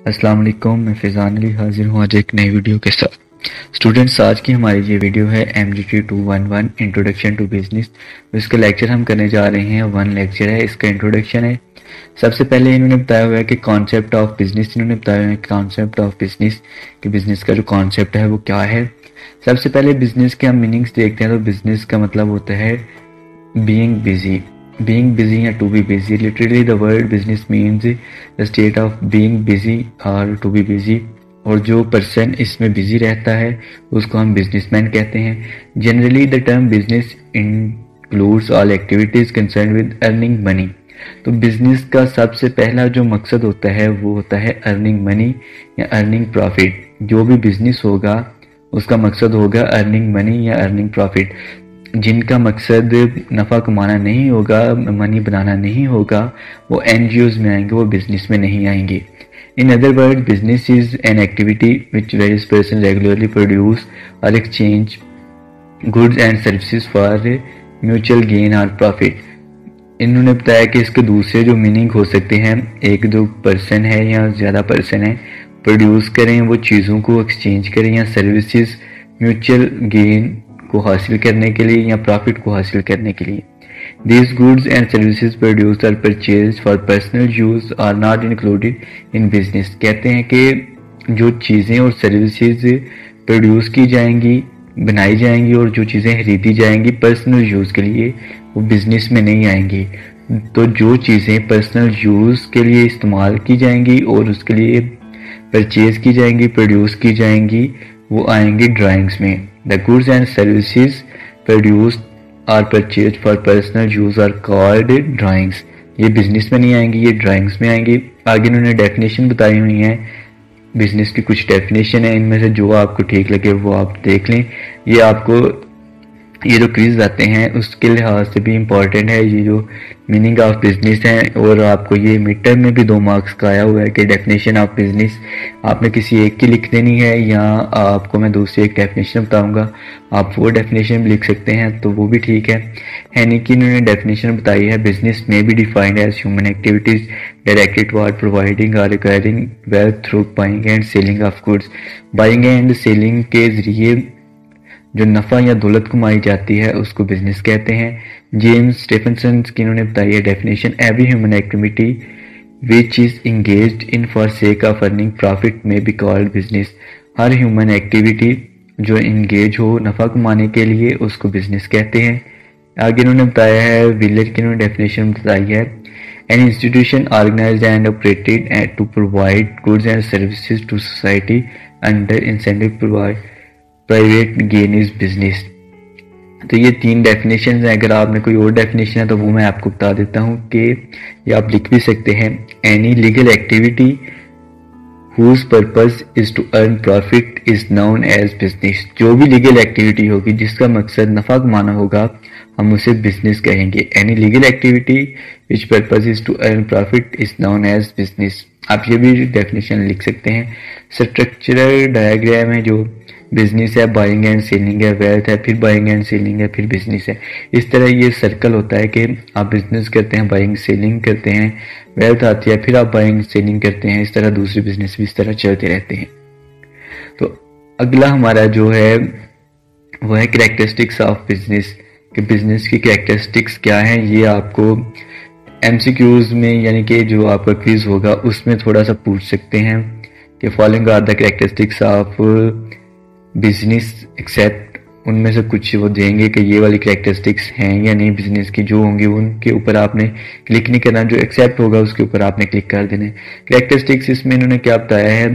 अस्सलाम वालेकुम, मैं फैज़ान अली हाजिर हूँ आज एक नई वीडियो के साथ। स्टूडेंट्स, आज की हमारी ये वीडियो है MGT 211 इंट्रोडक्शन टू बिजनेस। इसका लेक्चर हम करने जा रहे हैं, 1 लेक्चर है, इसका इंट्रोडक्शन है। सबसे पहले इन्होंने बताया हुआ है कि कॉन्सेप्ट ऑफ बिजनेस, इन्होंने बताया हुआ है कॉन्सेप्ट ऑफ बिजनेस कि बिजनेस का जो कॉन्सेप्ट है वो क्या है। सबसे पहले बिजनेस के हम मीनिंग्स देखते हैं। तो बिजनेस का मतलब होता है being busy या to be busy. Literally the word business means the state of being busy or to be busy, और जो पर्सन इसमें बिजी रहता है उसको हम बिजनेसमैन कहते हैं। Generally the term business includes all activities concern with earning money. तो बिजनेस का सबसे पहला जो मकसद होता है वो होता है अर्निंग मनी या अर्निंग प्रॉफिट। जो भी बिजनेस होगा उसका मकसद होगा अर्निंग मनी या अर्निंग प्रॉफिट। जिनका मकसद नफ़ा कमाना नहीं होगा, मनी बनाना नहीं होगा, वो NGOs में आएंगे, वो बिजनेस में नहीं आएंगे। In other word, business is an activity which various person regularly produce और exchange goods and services for mutual gain और प्रॉफिट। इन्होंने बताया कि इसके दूसरे जो मीनिंग हो सकते हैं, एक जो पर्सन है या ज़्यादा पर्सन है प्रोड्यूस करें वो चीज़ों को एक्सचेंज करें या सर्विसेज म्यूचुअल गेन को हासिल करने के लिए या प्रॉफिट को हासिल करने के लिए। These goods and services produced or purchased for personal use are not included in business। कहते हैं कि जो चीज़ें और सर्विसेज प्रोड्यूस की जाएंगी, बनाई जाएंगी और जो चीज़ें खरीदी जाएंगी पर्सनल यूज़ के लिए, वो बिजनेस में नहीं आएंगी। तो जो चीज़ें पर्सनल यूज़ के लिए इस्तेमाल की जाएंगी और उसके लिए परचेज की जाएंगी, प्रोड्यूस की जाएंगी, वो आएंगी ड्राइंग्स में। The goods and services produced or purchased for personal use are called drawings। ये बिजनेस में नहीं आएंगी, ये ड्राइंग्स में आएंगी। आगे उन्होंने डेफिनेशन बताई हुई है, बिजनेस की कुछ डेफिनेशन है, इनमें से जो आपको ठीक लगे वो आप देख लें। ये आपको ये जो क्विज आते हैं उसके लिहाज से भी इम्पॉर्टेंट है, ये जो मीनिंग ऑफ बिजनेस है। और आपको ये मिड टर्म में भी 2 मार्क्स का आया हुआ है कि डेफिनेशन ऑफ बिजनेस आपने किसी एक की लिख देनी है या आपको मैं दूसरी एक डेफिनेशन बताऊंगा, आप वो डेफिनेशन भी लिख सकते हैं, तो वो भी ठीक है। यानी कि इन्होंने डेफिनेशन बताई है, business may be defined as human activities directed toward providing और acquiring wealth through buying and selling of goods. Buying and selling के जरिए जो नफ़ा या दौलत कमाई जाती है उसको बिजनेस कहते हैं। जेम्स स्टेफनसन की इन्होंने बताई है definition, every human activity which is engaged in for sake of earning profit may be called business. हर ह्यूमन एक्टिविटी जो इंगेज हो नफ़ा कमाने के लिए उसको बिजनेस कहते हैं। आगे इन्होंने बताया है, विलर की इन्होंने डेफिनेशन बताई है, an institution organised and operated to provide goods and services to society under incentive provide private gain is business. तो ये 3 डेफिनेशन हैं। अगर आपने कोई और डेफिनेशन है तो वो मैं आपको बता देता हूँ कि ये आप लिख भी सकते हैं। Any legal activity whose purpose is to earn profit is known as business। जो भी लीगल एक्टिविटी होगी जिसका मकसद नफा कमाना होगा हम उसे बिजनेस कहेंगे। Any legal activity which purpose is to earn profit is known as business। आप ये भी डेफिनेशन लिख सकते हैं। स्ट्रक्चरल डायग्राम है, जो बिजनेस है, बाइंग एंड सेलिंग है, वेल्थ है, फिर बाइंग एंड सेलिंग है, फिर बिजनेस है। इस तरह ये सर्कल होता है कि आप बिजनेस करते हैं, बाइंग सेलिंग करते हैं, वेल्थ आती है, फिर आप बाइंग सेलिंग करते हैं। इस तरह दूसरे बिजनेस भी इस तरह चलते रहते हैं। तो अगला हमारा जो है वो है कैरेक्टरिस्टिक्स ऑफ बिजनेस, कि बिजनेस की कैरेक्टरिस्टिक्स क्या है। ये आपको MCQs में यानी कि जो आपका क्विज होगा उसमें थोड़ा सा पूछ सकते हैं कि following are the characteristics of business except, उनमें से कुछ वो देंगे कि ये वाली कैरेक्टरिस्टिक्स हैं या नहीं बिजनेस की। जो होंगी उनके ऊपर आपने क्लिक नहीं करना, जो एक्सेप्ट होगा उसके ऊपर आपने क्लिक कर देना है। कैरेक्टरिस्टिक्स इसमें इन्होंने क्या बताया है,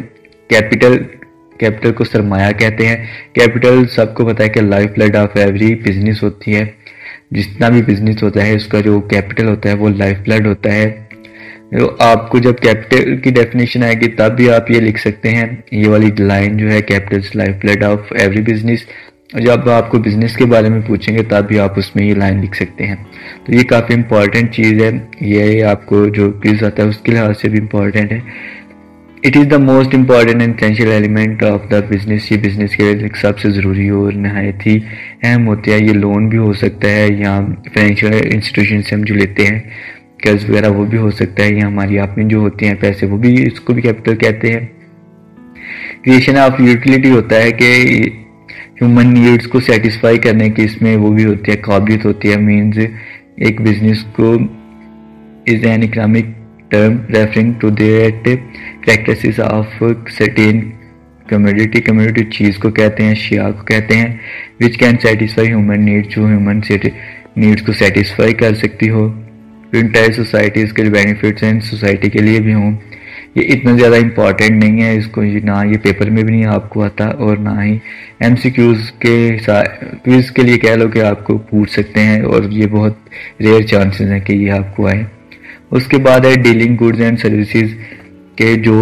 कैपिटल को सरमाया कहते हैं। कैपिटल सबको पता है कि life blood of every business होती है। जितना भी बिजनेस होता है उसका जो कैपिटल होता है वो लाइफ ब्लड होता है। तो आपको जब कैपिटल की डेफिनेशन आएगी तब भी आप ये लिख सकते हैं, ये वाली लाइन जो है, capital life blood of every business. जब आपको बिजनेस के बारे में पूछेंगे तब भी आप उसमें ये लाइन लिख सकते हैं। तो ये काफ़ी इंपॉर्टेंट चीज़ है, ये आपको जो क्विज आता है उसके लिहाज से भी इम्पॉर्टेंट है। It is the most important and essential element of the business. ये बिजनेस के लिए सबसे ज़रूरी और नहायत ही अहम होती है। ये लोन भी हो सकता है या फाइनेंशियल इंस्टीट्यूशन से हम जो लेते हैं कर्ज वगैरह वो भी हो सकता है, या हमारी अपनी जो होती हैं पैसे वो भी, इसको भी कैपिटल कहते हैं। क्रिएशन ऑफ यूटिलिटी होता है कि ह्यूमन नीड्स को सेटिस्फाई करने की इसमें वो भी होती है, काबिलियत होती है। मीन्स एक बिजनेस को is an economic term referring to that characteristics of certain community चीज़ को कहते हैं, शिया को कहते हैं, which can satisfy human needs, जो ह्यूमन नीड्स को सेटिस्फाई कर सकती हो, इंटायर सोसाइटी के बेनिफिट्स एंड सोसाइटी के लिए भी हों। ये इतना ज़्यादा इम्पॉर्टेंट नहीं है, इसको ना ये पेपर में भी नहीं आपको आता, और ना ही MCQs के क्विज के लिए कह लो कि आपको पूछ सकते हैं, और ये बहुत रेयर चांसेस हैं कि ये आपको आए। उसके बाद है डीलिंग गुड्स एंड सर्विसेज के जो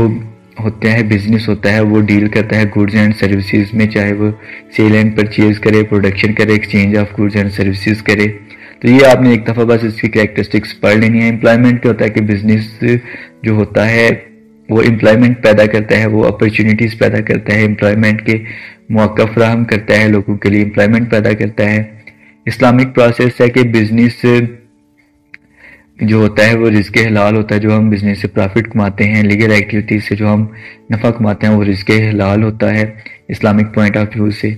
होते हैं, बिजनेस होता है वो डील करता है गुड्स एंड सर्विसेज में, चाहे वो सेल एंड परचेज करे, प्रोडक्शन करे, exchange of goods and services करे। तो ये आपने एक दफ़ा बस इसकी कैरेक्टरिस्टिक्स पढ़ लेनी है। एम्प्लॉयमेंट क्या होता है कि बिजनेस जो होता है वो एम्प्लॉयमेंट पैदा करता है, वो अपॉर्चुनिटीज़ पैदा करता है, एम्प्लॉयमेंट के मौका फराहम करता है, लोगों के लिए एम्प्लॉयमेंट पैदा करता है। इस्लामिक प्रोसेस है कि बिजनेस जो होता है वो रिस्क हलाल होता है, जो हम बिजनेस से प्रॉफिट कमाते हैं, लीगल एक्टिविटीज से जो हम नफ़ा कमाते हैं वो रिस्क हलाल होता है इस्लामिक पॉइंट ऑफ व्यू से।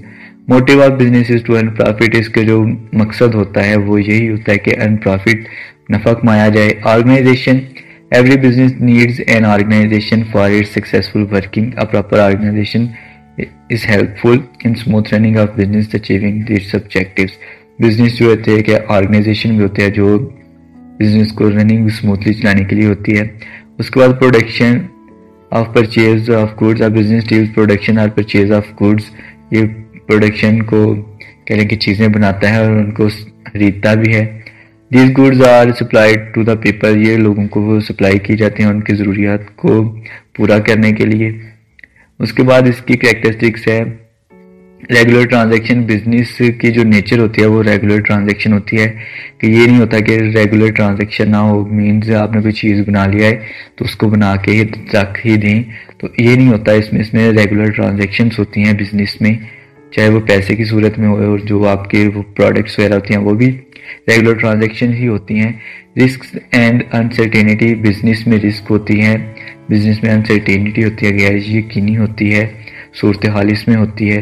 Motive of business is to earn profit, इसके जो मकसद होता है वो यही होता है कि अर्न प्रॉफिट, नफ़ा कमाया जाए। Organisation, every business needs an organisation for its successful working. A proper organisation is helpful in smooth running of business achieving its objectives. Business जो होते हैं कि ऑर्गेनाइजेशन भी होते हैं जो बिजनेस को रनिंग स्मूथली चलाने के लिए होती है। उसके बाद production of purchase of goods, a business deals production और परचेज ऑफ गुड्स। ये प्रोडक्शन को कह लें कि चीज़ें बनाता है और उनको खरीदता भी है। These goods are supplied to the people, ये लोगों को वो सप्लाई की जाती हैं उनकी ज़रूरियात को पूरा करने के लिए। उसके बाद इसकी कैरेक्टरिस्टिक्स है रेगुलर ट्रांजैक्शन। बिजनेस की जो नेचर होती है वो रेगुलर ट्रांजैक्शन होती है, कि ये नहीं होता कि रेगुलर ट्रांजैक्शन ना हो। मीन्स आपने कोई चीज़ बना लिया है तो उसको बना के ही रख ही दें, तो ये नहीं होता। इसमें रेगुलर ट्रांजैक्शंस होती हैं बिजनेस में, चाहे वो पैसे की सूरत में हो, और जो आपके वो प्रोडक्ट्स वगैरह होती हैं वो भी रेगुलर ट्रांजैक्शन ही होती हैं। रिस्क एंड अनसर्टेनिटी, बिजनेस में रिस्क होती है, बिजनेस में अनसर्टेनिटी होती है, गैर यकीनी होती है, सूरत हाल इसमें होती है,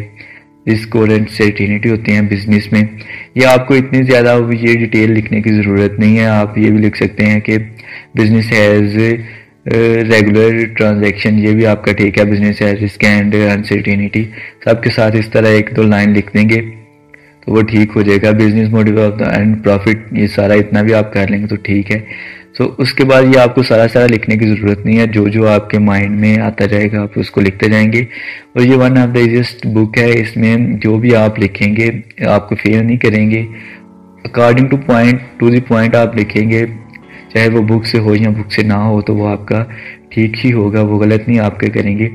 रिस्क और अनसर्टेनिटी होती है बिजनेस में। ये आपको इतनी ज़्यादा ये डिटेल लिखने की ज़रूरत नहीं है, आप ये भी लिख सकते हैं कि बिजनेस हैज़ रेगुलर ट्रांजैक्शन, ये भी आपका ठीक है। बिजनेस है रिस्क एंड अनसर्टेनिटी सबके साथ इस तरह एक दो लाइन लिख देंगे तो वो ठीक हो जाएगा। Business motive of the end profit, ये सारा इतना भी आप कर लेंगे तो ठीक है। सो उसके बाद ये आपको सारा लिखने की ज़रूरत नहीं है, जो जो आपके माइंड में आता जाएगा आप उसको लिखते जाएंगे। और ये one of the easiest book है, इसमें जो भी आप लिखेंगे आपको फेल नहीं करेंगे। अकॉर्डिंग टू द पॉइंट आप लिखेंगे, चाहे वो बुक से हो या बुक से ना हो, तो वो आपका ठीक ही होगा, वो गलत नहीं आपके करेंगे।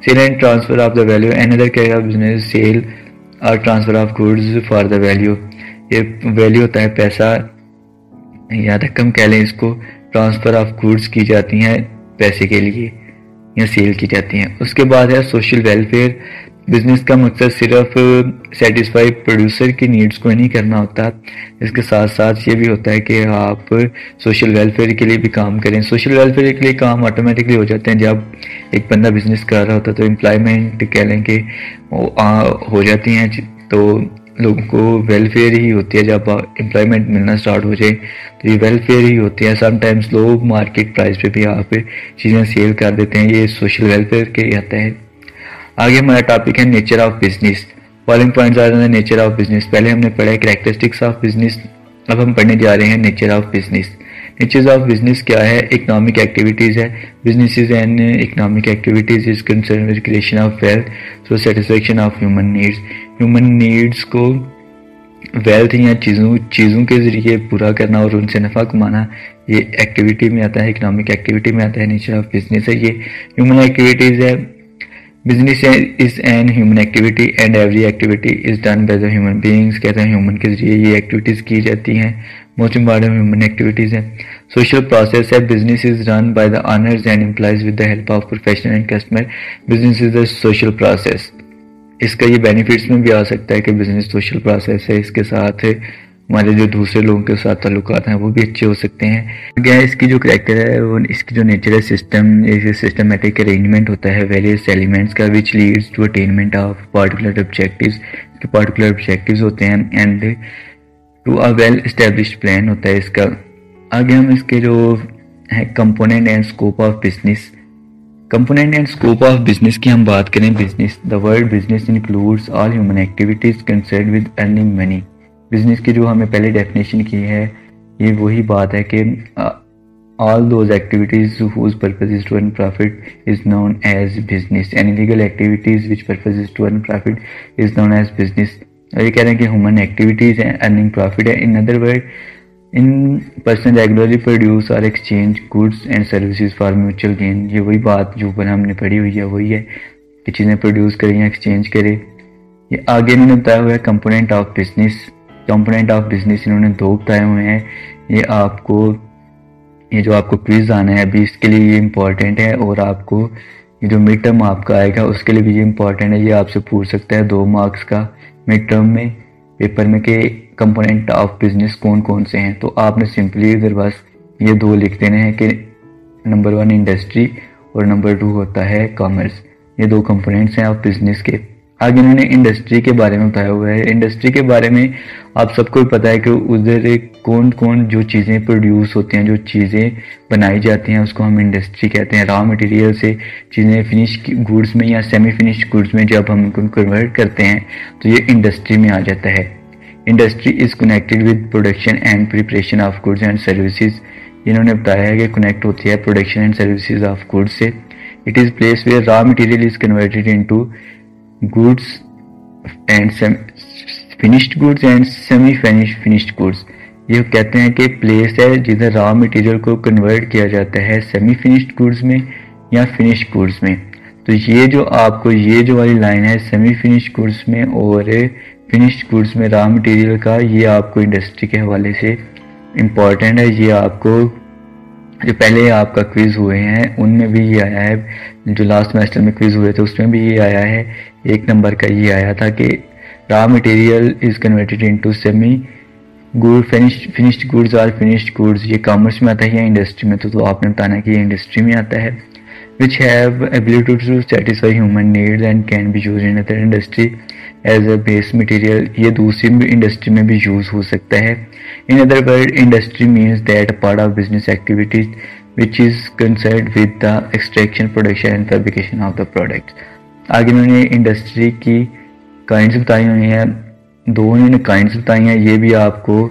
Sale and transfer of the value, another कहेगा बिजनेस सेल और transfer of goods for the value. ये वैल्यू होता है पैसा या रकम कह लें इसको, ट्रांसफर ऑफ गुड्स की जाती हैं पैसे के लिए या सेल की जाती हैं। उसके बाद है सोशल वेलफेयर। बिजनेस का मकसद सिर्फ सेटिस्फाई प्रोड्यूसर की नीड्स को नहीं करना होता, इसके साथ साथ ये भी होता है कि आप सोशल वेलफेयर के लिए भी काम करें। सोशल वेलफेयर के लिए काम ऑटोमेटिकली हो जाते हैं जब एक बंदा बिजनेस कर रहा होता है, तो एम्प्लॉयमेंट कह लें कि हो जाती हैं, तो लोगों को वेलफेयर ही होती है। जब एम्प्लॉयमेंट मिलना स्टार्ट हो जाए तो ये वेलफेयर ही होती है। समटाइम्स लोग मार्केट प्राइस पे भी आप चीज़ें सेल कर देते हैं, ये सोशल वेलफेयर के ही आता है। आगे हमारा टॉपिक है nature of business. Following points are the nature of business. पहले हमने पढ़ा है कैरेक्टरिस्टिक्स ऑफ बिजनेस, अब हम पढ़ने जा रहे हैं nature of business. Nature of business क्या है? इकोनॉमिक एक्टिविटीज़ है। Business is an economic activities is concern with creation of wealth through satisfaction of human needs. Human needs को वेल्थ या चीज़ों के ज़रिए पूरा करना और उनसे नफ़ा कमाना, ये एक्टिविटी में आता है, इकोनॉमिक एक्टिविटी में आता है। नेचर ऑफ बिजनेस है ये ह्यूमन एक्टिविटीज़ है। Business is an human activity and every activity is done by the human beings. कहते हैं ह्यूमन के जरिए ये एक्टिविटीज़ की जाती हैं। मोस्ट इम्पॉर्टेंट ह्यूमन एक्टिविटीज़ है। सोशल प्रोसेस है। Business is run by the honours and employees with the help of professional and customer. Business is the social process. इसका ये बेनिफिट्स में भी आ सकता है कि बिजनेस सोशल प्रोसेस है, इसके साथ हमारे जो दूसरे लोगों के साथ ताल्लुकात हैं वो भी अच्छे हो सकते हैं। क्या इसकी जो करेक्टर है वो, इसकी जो नेचर है, सिस्टमेटिक अरेंजमेंट होता है वेरियस एलिमेंट्स का which leads to attainment of particular objectives, के पार्टिकुलर ऑब्जेक्टिव्स होते हैं and to a well established plan होता है इसका। आगे हम इसके जो है component and scope of business, component and scope of business की हम बात करें। Business, the word business includes all human activities concerned with earning money. Business की जो हमें पहले डेफिनेशन की है ये वही बात है कि all those activities whose purpose is to earn profit is known as business and legal activities which purpose is to earn profit is known as business. और ये कह रहे हैं कि ह्यूमन एक्टिविटीज है, अर्निंग प्रॉफिट है। In other word, in person regularly produce और exchange goods and services for mutual gain. ये वही बात जो ऊपर हमने पढ़ी हुई है वही है कि चीज़ें प्रोड्यूस करें या एक्सचेंज करें। ये आगे इन्होंने बताया हुआ है component of business. Component of business इन्होंने दो बताए हुए हैं। ये जो आपको क्विज आना है अभी इसके लिए ये इम्पोर्टेंट है, और आपको ये जो मिड टर्म आपका आएगा उसके लिए भी ये इम्पोर्टेंट है। ये आपसे पूछ सकता है 2 मार्क्स का मिड टर्म में पेपर में कि कंपोनेंट ऑफ बिजनेस कौन कौन से हैं। तो आपने सिंपली इधर बस ये 2 लिख देने हैं कि नंबर 1 इंडस्ट्री और नंबर 2 होता है कॉमर्स। ये 2 कंपोनेंट्स हैं ऑफ बिजनेस के। आगे इन्होंने इंडस्ट्री के बारे में बताया हुआ है। इंडस्ट्री के बारे में आप सबको पता है कि उधर कौन कौन जो चीज़ें प्रोड्यूस होती हैं, जो चीज़ें बनाई जाती हैं उसको हम इंडस्ट्री कहते हैं। रॉ मटेरियल से चीज़ें फिनिश गुड्स में या सेमी फिनिश्ड गुड्स में जब हम उनको कन्वर्ट करते हैं तो ये इंडस्ट्री में आ जाता है। Industry is connected with production and preparation of goods and services. इन्होंने बताया है कि कनेक्ट होती है production and services of goods से। It is place where raw material is converted into goods and finished goods and semi finished goods. ये कहते हैं कि प्लेस है जिधर रॉ मटेरियल को कन्वर्ट किया जाता है सेमी फिनिश्ड गुड्स में या फिनिश्ड गुड्स में। तो ये जो आपको ये जो वाली लाइन है सेमी फिनिश्ड गुड्स में और फिनिश्ड गुड्स में रॉ मटेरियल का, ये आपको इंडस्ट्री के हवाले से इम्पॉर्टेंट है। ये आपको जो पहले आपका क्विज हुए हैं उनमें भी ये आया है, जो लास्ट सेमेस्टर में क्विज हुए थे उसमें भी ये आया है। 1 नंबर का ये आया था कि raw material is converted into semi good finished goods और फिनिश्ड गुड्स। ये कॉमर्स में आता है या इंडस्ट्री में, तो आपने बताना कि ये इंडस्ट्री में आता है। Which have ability to satisfy human needs and can be use in other industry as a base material. ये दूसरी इंडस्ट्री में भी यूज हो सकता है। In other word, industry means that part of business activities which is concerned with the extraction, production and fabrication of the product. आगे इन्होंने industry की काइंड्स बताई हुई हैं, 2 इन्होंने काइंड्स बताई हैं। ये भी आपको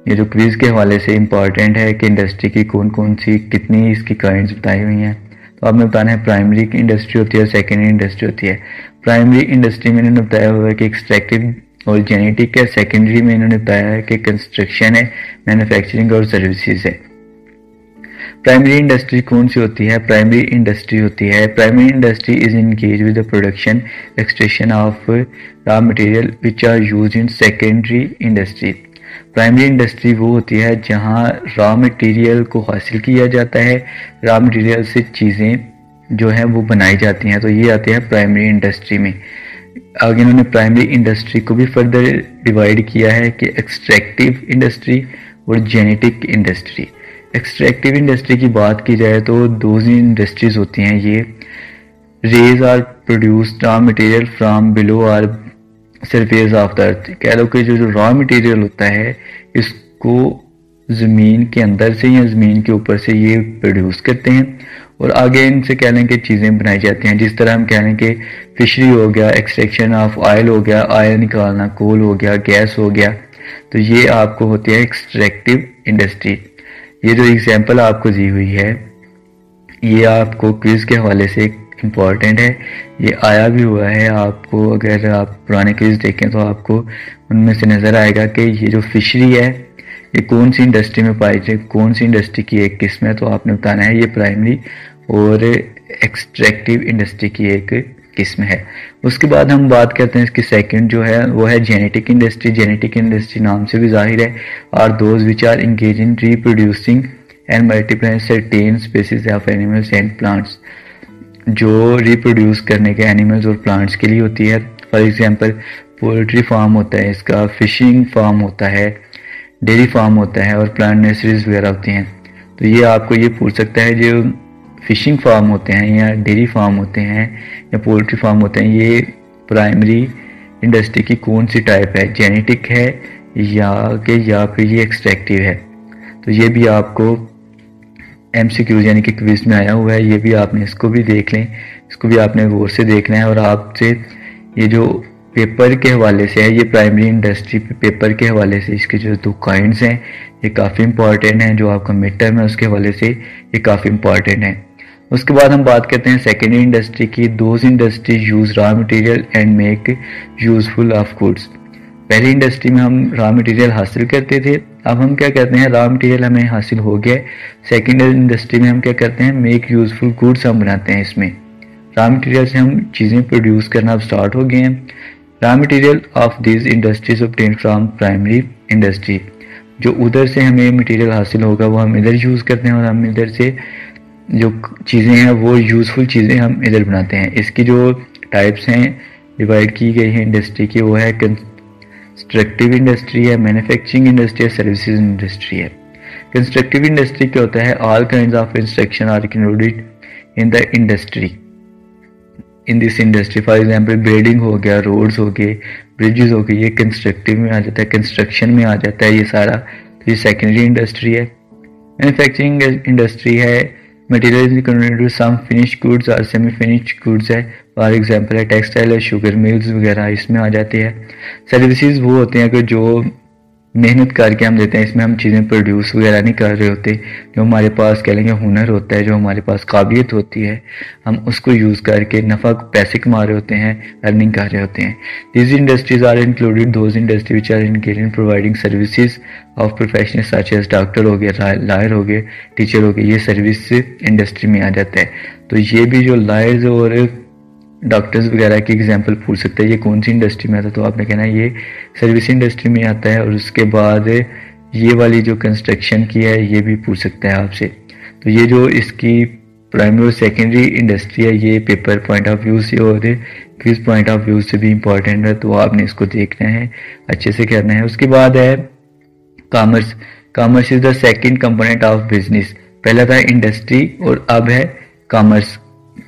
ये जो क्विज के हवाले से इम्पॉर्टेंट है कि इंडस्ट्री की कौन कौन सी कितनी इसकी काइंड्स बताई हुई हैं। तो आपने बताना है प्राइमरी इंडस्ट्री होती है, सेकेंडरी इंडस्ट्री होती है। प्राइमरी इंडस्ट्री में इन्होंने बताया हुआ है कि एक्सट्रैक्टिव और जेनेटिक है। सेकेंडरी में इन्होंने बताया है कि कंस्ट्रक्शन है, मैन्युफैक्चरिंग और सर्विसेज है। प्राइमरी इंडस्ट्री कौन सी होती है? प्राइमरी इंडस्ट्री होती है, primary industry is engage with the production extraction of raw material which are used in secondary industry. Primary industry वो होती है जहां रॉ मटेरियल को हासिल किया जाता है, रॉ मटेरियल से चीज़ें जो है वो बनाई जाती हैं, तो ये आते हैं प्राइमरी इंडस्ट्री में। आगे इन्होंने प्राइमरी इंडस्ट्री को भी फर्दर डिवाइड किया है कि एक्सट्रैक्टिव इंडस्ट्री और जेनेटिक इंडस्ट्री। एक्सट्रैक्टिव इंडस्ट्री की बात की जाए तो 2 इंडस्ट्रीज होती हैं ये। Raise are produced raw material from below or surface of the earth. कह लो कि जो रॉ मटेरियल होता है इसको ज़मीन के अंदर से या ज़मीन के ऊपर से ये प्रोड्यूस करते हैं, और आगे इनसे कह लें कि चीज़ें बनाई जाती हैं। जिस तरह हम कह लें कि फिशरी हो गया, एक्सट्रैक्शन ऑफ ऑयल हो गया, ऑयल निकालना, कोल हो गया, गैस हो गया, तो ये आपको होती है एक्सट्रैक्टिव इंडस्ट्री। ये जो एग्जाम्पल आपको दी हुई है ये आपको क्विज के हवाले से इम्पॉर्टेंट है, ये आया भी हुआ है। आपको अगर आप पुराने क्विज देखें तो आपको उनमें से नज़र आएगा कि ये जो फिशरी है ये कौन सी इंडस्ट्री में पाई जाए, कौन सी इंडस्ट्री की एक किस्म है, तो आपने बताना है ये प्राइमरी और एक्सट्रैक्टिव इंडस्ट्री की एक किस्म है। उसके बाद हम बात करते हैं इसकी सेकंड जो है वो है जेनेटिक इंडस्ट्री। जेनेटिक इंडस्ट्री नाम से भी जाहिर है, are those which are engage in reproducing and multiplying certain species of animals and plants, जो रिप्रोड्यूस करने के एनिमल्स और प्लांट्स के लिए होती है। फॉर एग्जांपल पोल्ट्री फार्म होता है इसका, फिशिंग फार्म होता है, डेयरी फार्म होता है और प्लांट नर्सरीज वगैरह होती हैं। तो ये आपको ये पूछ सकता है जो फिशिंग फार्म होते हैं या डेयरी फार्म होते हैं या पोल्ट्री फार्म होते हैं, ये प्राइमरी इंडस्ट्री की कौन सी टाइप है, जेनेटिक है या फिर ये एक्सट्रैक्टिव है। तो ये भी आपको MCQ यानी कि क्विज में आया हुआ है, ये भी आपने इसको भी देख लें, इसको भी आपने गौर से देखना है। और आपसे ये जो पेपर के हवाले से है, ये प्राइमरी इंडस्ट्री पेपर के हवाले से इसके जो 2 काइंड्स हैं ये काफ़ी इंपॉर्टेंट हैं, जो आपका मिड टर्म है उसके हवाले से ये काफ़ी इंपॉर्टेंट है। उसके बाद हम बात करते हैं सेकेंडरी इंडस्ट्री की। Those industry use raw material and make useful of goods. पहली इंडस्ट्री में हम रॉ मटेरियल हासिल करते थे, अब हम क्या करते हैं, रॉ मटेरियल हमें हासिल हो गया। सेकेंडरी इंडस्ट्री में हम क्या करते हैं, मेक यूजफुल गुड्स हम बनाते हैं। इसमें रॉ मटेरियल से हम चीज़ें प्रोड्यूस करना अब स्टार्ट हो गए हैं। Raw material of this industries obtain from primary industry. जो उधर से हमें मटेरियल हासिल होगा वो हम इधर यूज़ करते हैं और हम इधर से जो चीज़ें हैं वो यूज़फुल चीज़ें हम इधर बनाते हैं। इसकी जो टाइप्स हैं डिवाइड की गई हैं इंडस्ट्री की, वो है कंस्ट्रक्टिव इंडस्ट्री है, मैन्युफैक्चरिंग इंडस्ट्री है, सर्विसेज इंडस्ट्री है। कंस्ट्रक्टिव इंडस्ट्री क्या होता है, all kinds of construction are included in the industry, in this industry. For example building हो गया, रोड्स हो गए, ब्रिजेस हो गए, ये कंस्ट्रक्टिव में आ जाता है, कंस्ट्रक्शन में आ जाता है ये सारा। तो ये सेकेंडरी इंडस्ट्री है। मैन्युफैक्चरिंग इंडस्ट्री है, material to some finished goods और सेमी फिनिश्ड गुड्स है। फॉर एग्जाम्पल है टेक्सटाइल है, शुगर मिल्स वगैरह इसमें आ जाते हैं। सर्विसेज वो होते हैं कि जो मेहनत करके हम देते हैं, इसमें हम चीज़ें प्रोड्यूस वगैरह नहीं कर रहे होते, जो हमारे पास कह लेंगे हुनर होता है, जो हमारे पास काबिलियत होती है, हम उसको यूज़ करके नफ़ा पैसे कमा रहे होते हैं, अर्निंग कर रहे होते हैं। These industries are included those industry which are engaged in providing services of professional such as doctor हो गए, लॉयर हो गए, टीचर हो गए, ये सर्विस इंडस्ट्री में आ जाता है। तो ये भी जो लॉयर्स और डॉक्टर्स वगैरह की एग्जांपल पूछ सकते हैं, ये कौन सी इंडस्ट्री में आता है, तो आपने कहना है ये सर्विस इंडस्ट्री में आता है। और उसके बाद ये वाली जो कंस्ट्रक्शन की है ये भी पूछ सकता है आपसे। तो ये जो इसकी प्राइमरी और सेकेंडरी इंडस्ट्री है ये पेपर पॉइंट ऑफ व्यू से और क्विज पॉइंट ऑफ व्यू से भी इंपॉर्टेंट है, तो आपने इसको देखना है, अच्छे से करना है। उसके बाद है commerce. Commerce is the second component of business. पहला था इंडस्ट्री और अब है कॉमर्स।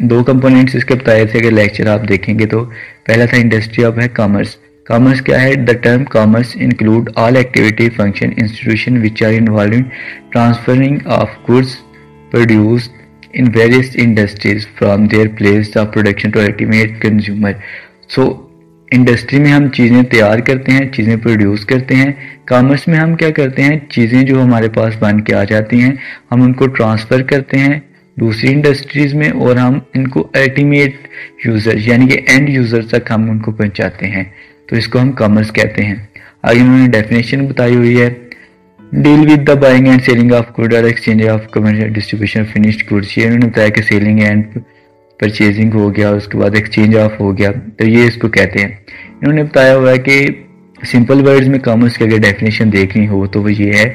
2 कंपोनेंट्स इसके बताए थे, अगर लेक्चर आप देखेंगे तो पहला था इंडस्ट्री, अब है कॉमर्स। कॉमर्स क्या है, the term commerce include all activity function institution which are involve in transferring of goods produced in various industries from their place of production to ultimate consumer. So industry में हम चीज़ें तैयार करते हैं, चीज़ें produce करते हैं। कॉमर्स में हम क्या करते हैं, चीज़ें जो हमारे पास बन के आ जाती हैं हम उनको ट्रांसफ़र करते हैं दूसरी इंडस्ट्रीज में और हम इनको अल्टीमेट यूज़र यानी कि एंड यूज़र तक हम उनको पहुंचाते हैं, तो इसको हम कॉमर्स कहते हैं। आगे उन्होंने डेफिनेशन बताई हुई है, deal with the buying and selling of good or exchange of commercial distribution finished goods. ये उन्होंने बताया कि सेलिंग एंड परचेजिंग हो गया, उसके बाद एक्सचेंज ऑफ हो गया, तो ये इसको कहते हैं। इन्होंने बताया हुआ है कि सिंपल वर्ड्स में कॉमर्स की अगर डेफिनेशन देखनी हो तो वो ये है,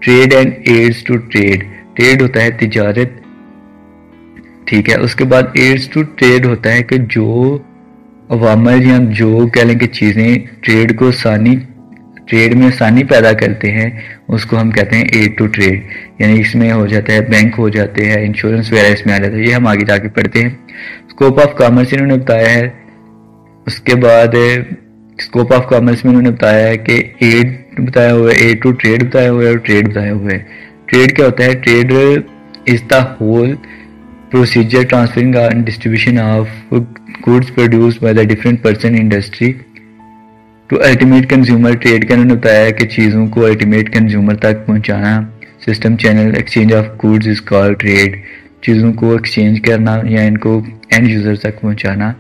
trade and aids to trade. Trade होता है तिजारत, ठीक है। उसके बाद एड्स टू ट्रेड होता है कि जो अवामल या जो कह लें कि चीज़ें ट्रेड को ट्रेड में आसानी पैदा करते हैं उसको हम कहते हैं एड टू ट्रेड। यानी इसमें हो जाता है बैंक हो जाते हैं, इंश्योरेंस वगैरह इसमें आ जाता है, ये हम आगे जाके पढ़ते हैं। स्कोप ऑफ कॉमर्स इन्होंने बताया है। उसके बाद स्कोप ऑफ कॉमर्स में उन्होंने बताया है कि एड बताया हुआ है, एड टू ट्रेड बताया हुआ है और ट्रेड बताया हुआ है। ट्रेड क्या होता है, trade is the whole procedure transferring and distribution of goods produced by the different person industry to ultimate consumer। Trade का उन्होंने बताया है कि चीज़ों को अल्टीमेट कंज्यूमर तक पहुंचाना। System channel exchange of goods is called trade. चीज़ों को एक्सचेंज करना या इनको एंड यूज़र तक पहुंचाना,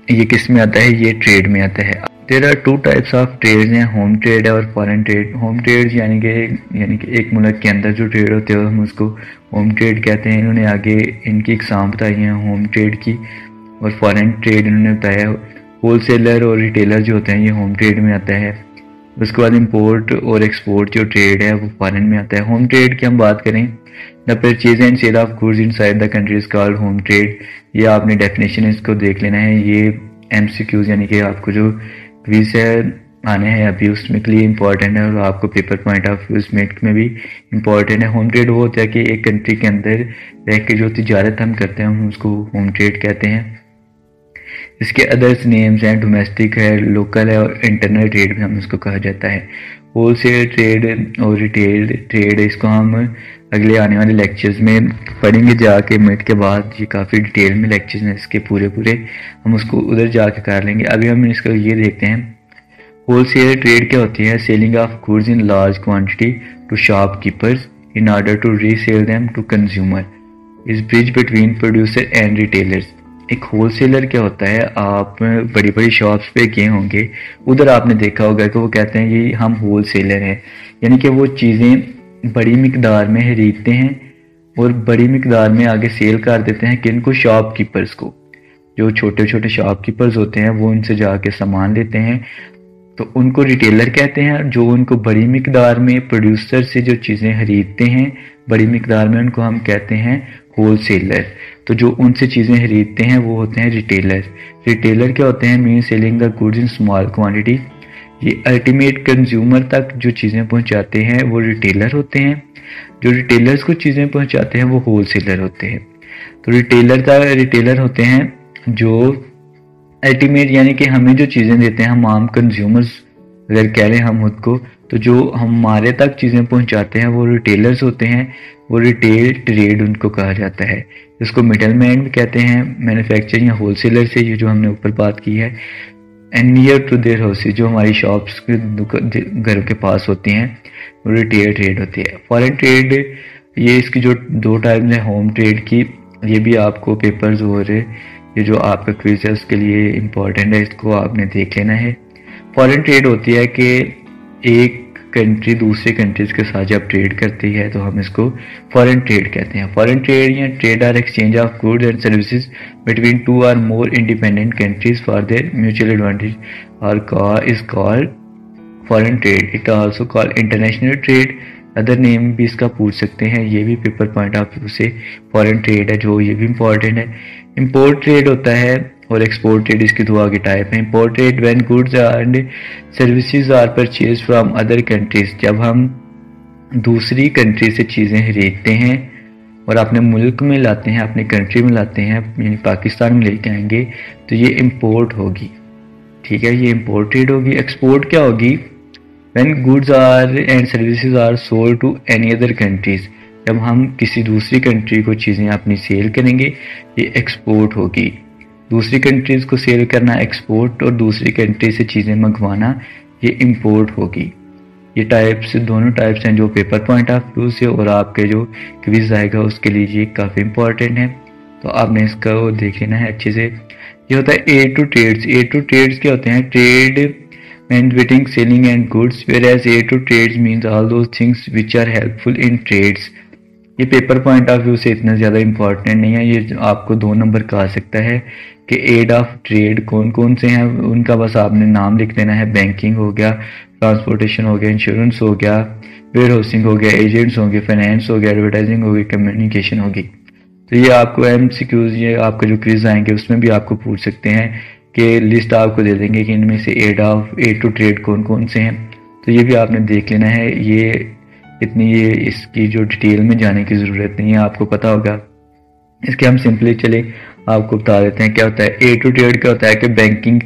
ये किस में आता है, ये ट्रेड में आता है। There are 2 types of trade हैं, होम ट्रेड है और फॉरेन ट्रेड। होम ट्रेड यानी कि एक मुल्क के अंदर जो ट्रेड होते हैं हम उसको होम ट्रेड कहते हैं। इन्होंने आगे इनकी एग्जाम बताई है होम ट्रेड की। और फॉरेन ट्रेड इन्होंने बताया होलसेलर और रिटेलर जो होते हैं ये होम ट्रेड में आता है। उसके बाद इंपोर्ट और एक्सपोर्ट जो ट्रेड है वो फॉरेन में आता है। होम ट्रेड की हम बात करें, the purchase and sale of goods inside the country is called home trade. ये आपने डेफिनेशन इसको देख लेना है, ये MCQs यानी कि आपको जो क्विज आने हैं अभी, उसमें के लिए इम्पोर्टेंट है और आपको पेपर पॉइंट ऑफ व्यू मेट में भी इम्पोर्टेंट है। होम ट्रेड वो होता है कि एक कंट्री के अंदर रह के जो तिजारत हम करते हैं हम उसको होम ट्रेड कहते हैं। इसके अदर्स नेम्स हैं, डोमेस्टिक है, लोकल है और इंटरनल ट्रेड भी हम इसको कहा जाता है। होलसेल ट्रेड और रिटेल ट्रेड, इसको हम अगले आने वाले लेक्चर्स में पढ़ेंगे जाके मिनट के बाद। ये काफ़ी डिटेल में लेक्चर्स हैं इसके पूरे हम उसको उधर जाके कर लेंगे। अभी हम इसको ये देखते हैं होलसेल ट्रेड क्या होती है। Selling of goods in large quantity to shopkeepers in order to resell them to consumer is bridge between producer and retailers. एक होलसेलर क्या होता है, आप बड़ी बड़ी शॉप्स पे गए होंगे, उधर आपने देखा होगा कि वो कहते हैं ये हम होलसेलर हैं, यानी कि वो चीज़ें बड़ी मिकदार में खरीदते हैं और बड़ी मिकदार में आगे सेल कर देते हैं किनको, शॉपकीपर्स को। जो छोटे छोटे शॉपकीपर्स होते हैं वो उनसे जाके सामान लेते हैं तो उनको रिटेलर कहते हैं। जो उनको बड़ी मिकदार में प्रोड्यूसर से जो चीज़ें खरीदते हैं बड़ी मिकदार में, उनको हम कहते हैं होलसेलर। तो जो उनसे चीज़ें खरीदते हैं वो होते हैं रिटेलर। रिटेलर क्या होते हैं, mean selling the goods in small quantity. ये अल्टीमेट कंज्यूमर तक जो चीज़ें पहुंचाते हैं वो रिटेलर होते हैं। जो रिटेलर्स को चीज़ें पहुंचाते हैं वो होलसेलर होते हैं। तो रिटेलर होते हैं जो अल्टीमेट, यानी कि हमें जो चीज़ें देते हैं, हम आम कंज्यूमर्स अगर कह लें हम खुद को, तो जो हमारे तक चीज़ें पहुंचाते हैं वो रिटेलर्स होते हैं। वो रिटेल ट्रेड उनको कहा जाता है। इसको मिडल मैन भी कहते हैं, मैन्युफैक्चरिंग या होलसेलर से, ये जो हमने ऊपर बात की है। And near to their houses, जो हमारी शॉप्स के घरों के पास होती हैं, वो रिटेल ट्रेड होती है। फॉरेन ट्रेड, ये इसकी जो दो टाइप्स हैं होम ट्रेड की, ये भी आपको पेपर्स और ये जो आपका क्विज है उसके लिए इम्पोर्टेंट है, इसको आपने देख लेना है। फॉरेन ट्रेड होती है कि एक कंट्री दूसरे कंट्रीज के साथ जब ट्रेड करती है तो हम इसको फॉरेन ट्रेड कहते हैं। फॉरेन ट्रेड या trade are exchange of goods and services between two or more independent countries for their mutual advantage or is called foreign trade. It also called international trade. Other name भी इसका पूछ सकते हैं, ये भी paper point of view से foreign trade है जो ये भी इंपॉर्टेंट है। इंपोर्ट ट्रेड होता है और एक्सपोर्ट ट्रेड इसके दो आगे टाइप है। Import trade when goods and services are purchase from other countries, जब हम दूसरी कंट्री से चीज़ें खरीदते हैं और अपने मुल्क में लाते हैं, अपने कंट्री में लाते हैं, यानी पाकिस्तान में लेके आएंगे, तो ये इंपोर्ट होगी। ठीक है, ये इंपोर्ट ट्रेड होगी। एक्सपोर्ट क्या होगी, when goods are and services are sold to any other countries, जब हम किसी दूसरी कंट्री को चीज़ें अपनी सेल करेंगे, ये एक्सपोर्ट होगी। दूसरी कंट्रीज को सेल करना एक्सपोर्ट और दूसरी कंट्री से चीज़ें मंगवाना ये इंपोर्ट होगी। ये टाइप्स, दोनों टाइप्स हैं जो पेपर पॉइंट ऑफ व्यू से और आपके जो क्विज आएगा उसके लिए ये काफ़ी इंपॉर्टेंट है, तो आपने इसका वो देख लेना है अच्छे से। ये होता है ए टू ट्रेड्स। ए टू ट्रेड्स क्या होते हैं, trade means between selling and goods, whereas ए to trades means all those things which are helpful in trades. ये पेपर पॉइंट ऑफ व्यू से इतना ज़्यादा इंपॉर्टेंट नहीं है, ये आपको 2 नंबर का आ सकता है कि एड ऑफ ट्रेड कौन कौन से हैं, उनका बस आपने नाम लिख देना है। बैंकिंग हो गया, ट्रांसपोर्टेशन हो गया, इंश्योरेंस हो गया, वेयर हाउसिंग हो गया, एजेंट्स होंगे, फाइनेंस हो गया, एडवर्टाइजिंग होगी, कम्युनिकेशन होगी। तो ये आपको MCQs, ये आपका जो क्विज आएंगे उसमें भी आपको पूछ सकते हैं कि लिस्ट आपको दे देंगे कि इनमें से ए टू ट्रेड कौन कौन से हैं, तो ये भी आपने देख लेना है। ये इतनी ये इसकी जो डिटेल में जाने की ज़रूरत नहीं है, आपको पता होगा। इसके हम सिंपली चले आपको बता देते हैं क्या होता है। ए टू ट्रेड क्या होता है कि बैंकिंग